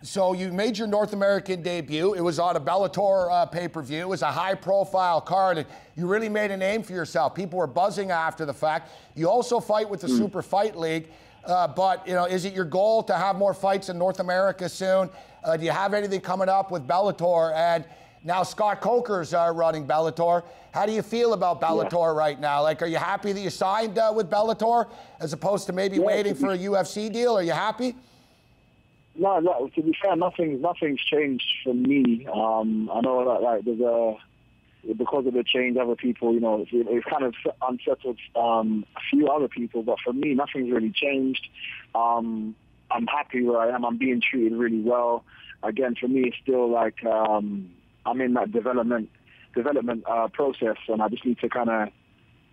So you made your North American debut. It was on a Bellator pay-per-view. It was a high-profile card, and you really made a name for yourself. People were buzzing after the fact. You also fight with the Super Fight League, but is it your goal to have more fights in North America soon? Do you have anything coming up with Bellator? And now Scott Coker's running Bellator. How do you feel about Bellator right now? Like, are you happy that you signed with Bellator as opposed to maybe waiting for a UFC deal? Are you happy? No, to be fair, nothing's changed for me. I know that there's because of the change, other people, it's kind of unsettled a few other people, but for me, nothing's really changed. I'm happy where I am. I'm being treated really well. Again, for me, it's still like I'm in that development process, and I just need to kind of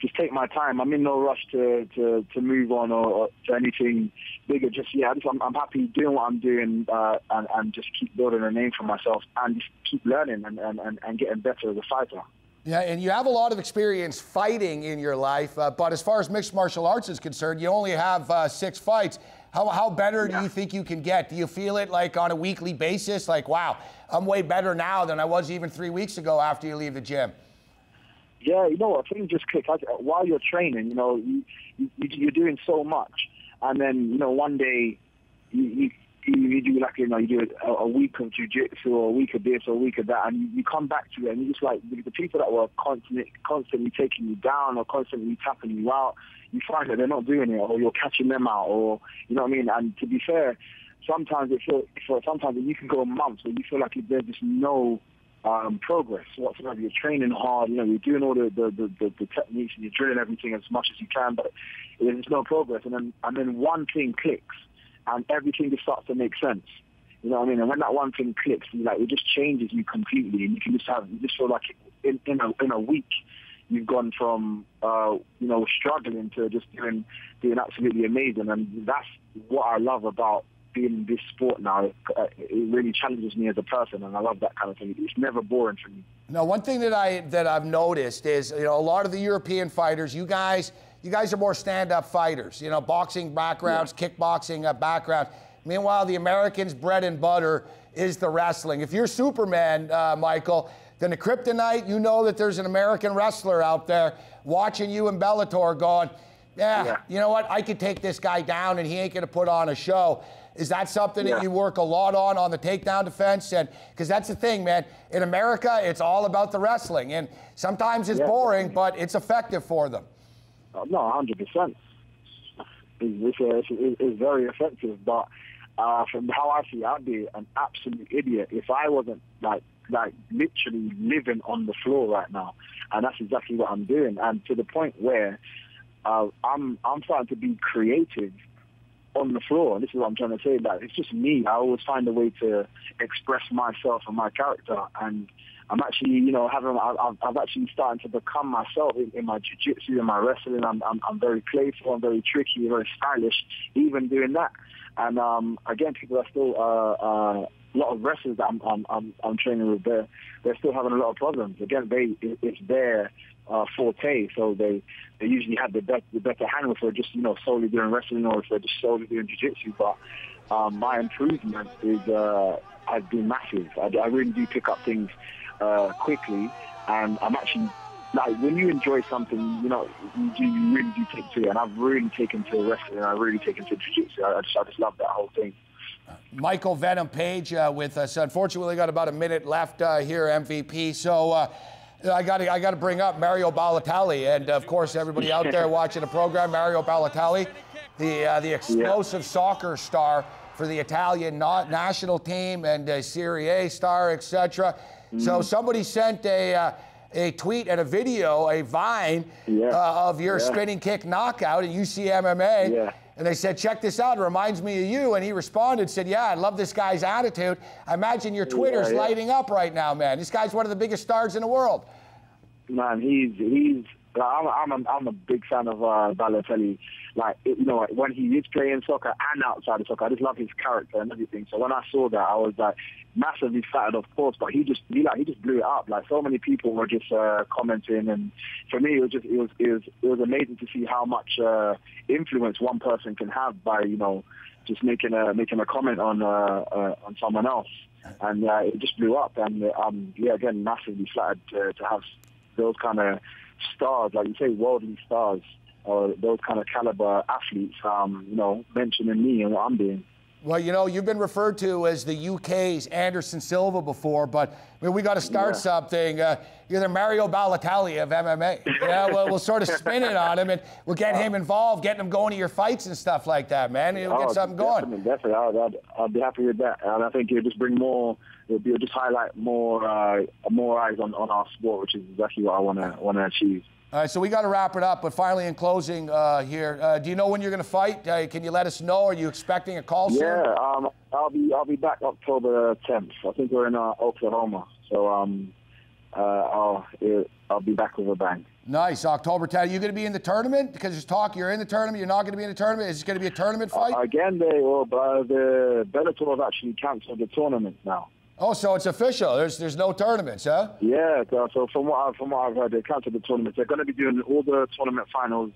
just take my time. I'm in no rush to move on or to anything bigger just yet. I'm happy doing what I'm doing and just keep building a name for myself and just keep learning and getting better as a fighter. Yeah, and you have a lot of experience fighting in your life, but as far as mixed martial arts is concerned, you only have 6 fights. How better do you think you can get? Do you feel it like on a weekly basis? Like, wow, I'm way better now than I was even 3 weeks ago after you leave the gym? Yeah, you know what? Things just click. While you're training, you're doing so much, and then one day you do like you do a week of jiu-jitsu or a week of this or a week of that, and you come back to it, and you just like the people that were constantly taking you down or constantly tapping you out, you find that they're not doing it, or you're catching them out, or you know what I mean. And to be fair, sometimes sometimes you can go months where you feel like there's just no progress whatsoever. You're training hard, you're doing all the techniques and you're drilling everything as much as you can, but there's no progress. And then one thing clicks, and everything just starts to make sense. You know what I mean? And when that one thing clicks, it just changes you completely, and you just feel like in a week you've gone from struggling to just doing absolutely amazing. And that's what I love about being in this sport now. It really challenges me as a person, and I love that kind of thing. It's never boring for me. Now, one thing that I've noticed is, a lot of the European fighters, you guys are more stand-up fighters, boxing backgrounds, kickboxing backgrounds. Meanwhile, the Americans' bread and butter is the wrestling. If you're Superman, Michael, then the kryptonite, you know that there's an American wrestler out there watching you in Bellator going, you know what, I could take this guy down and he ain't going to put on a show. Is that something that you work a lot on the takedown defense? And because that's the thing, man. In America, it's all about the wrestling. And sometimes it's boring, but it's effective for them. No, 100%. It's very effective. But from how I see it, I'd be an absolute idiot if I wasn't like literally living on the floor right now. And that's exactly what I'm doing. And to the point where I'm starting to be creative on the floor. And this is what I'm trying to say. That it's just me. I always find a way to express myself and my character. And I'm actually, I've actually started to become myself in my jiu-jitsu and my wrestling. I'm very playful, I'm very tricky, very stylish, even doing that. And again, people are still a lot of wrestlers that I'm training with. They're still having a lot of problems. Again, it's their forte, so they usually have the better handle for just solely doing wrestling, or if they're just solely doing jiu-jitsu. But my improvement has been massive. I really do pick up things quickly, and I'm actually when you enjoy something, you really do take to it. And I've really taken to wrestling, and I've really taken to jiu-jitsu. I just love that whole thing. Michael Venom Page with us. Unfortunately, got about a minute left here, MVP. So. I got to bring up Mario Balotelli, and of course everybody out there watching the program. Mario Balotelli, the explosive soccer star for the Italian national team and a Serie A star, etc. So somebody sent a tweet and a video, a Vine of your spinning kick knockout at UC MMA. And they said, check this out, it reminds me of you. And he responded, said, I love this guy's attitude. I imagine your Twitter's lighting up right now, man. This guy's one of the biggest stars in the world. Man, he's I'm a big fan of Balotelli. Like, you know, when he is playing soccer and outside of soccer, I just love his character and everything. So when I saw that, I was like massively flattered, of course. But he just blew it up. Like, so many people were just commenting, and for me, it was amazing to see how much influence one person can have by, you know, just making a comment on someone else, and it just blew up. And again, massively flattered to have those kind of stars, like you say, worldly stars, or those kind of caliber athletes, you know, mentioning me and what I'm doing. Well, you know, you've been referred to as the UK's Anderson Silva before, but I mean, we got to start something. You're the Mario Balotelli of MMA. Yeah, well, we'll sort of spin it on him, and we'll get him involved, getting him going to your fights and stuff like that, man. You'll get something going. Definitely. I'd be happy with that, and I think it'll just bring more. It'll just highlight more eyes on our sport, which is exactly what I want to achieve. All right, so we got to wrap it up, but finally in closing here, do you know when you're going to fight? Can you let us know? Are you expecting a call soon? Yeah, I'll be back October 10th. I think we're in Oklahoma, so I'll be back with a bang. Nice, October 10th. Are you going to be in the tournament? Because there's talk you're in the tournament, you're not going to be in the tournament. Is it going to be a tournament fight? Again, the Bellator have actually cancelled the tournament now. Oh, so it's official. There's no tournaments, huh? Yeah. So from what I've heard, they canceled the tournament. They're going to be doing all the tournament finals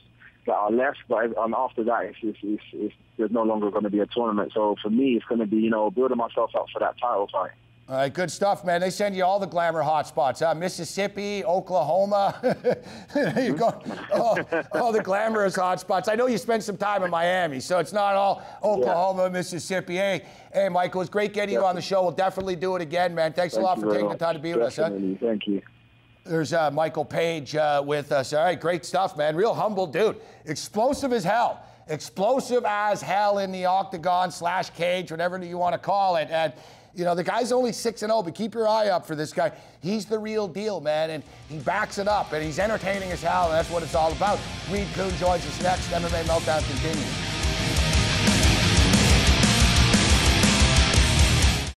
that are left, but after that, there's no longer going to be a tournament. So for me, it's going to be, you know, building myself up for that title fight. All right, good stuff, man. They send you all the glamour hotspots, huh? Mississippi, Oklahoma. You go, all the glamorous hotspots. I know you spent some time in Miami, so it's not all Oklahoma, Mississippi. Hey, Michael, it's great getting you on the show. We'll definitely do it again, man. Thanks a lot for taking the time to be with us, huh? Thank you. There's Michael Page with us. All right, great stuff, man. Real humble dude. Explosive as hell. Explosive as hell in the octagon / cage, whatever you want to call it. And you know, the guy's only 6-0, but keep your eye up for this guy. He's the real deal, man, and he backs it up, and he's entertaining as hell, and that's what it's all about. Kuhn joins us next. MMA Meltdown continues.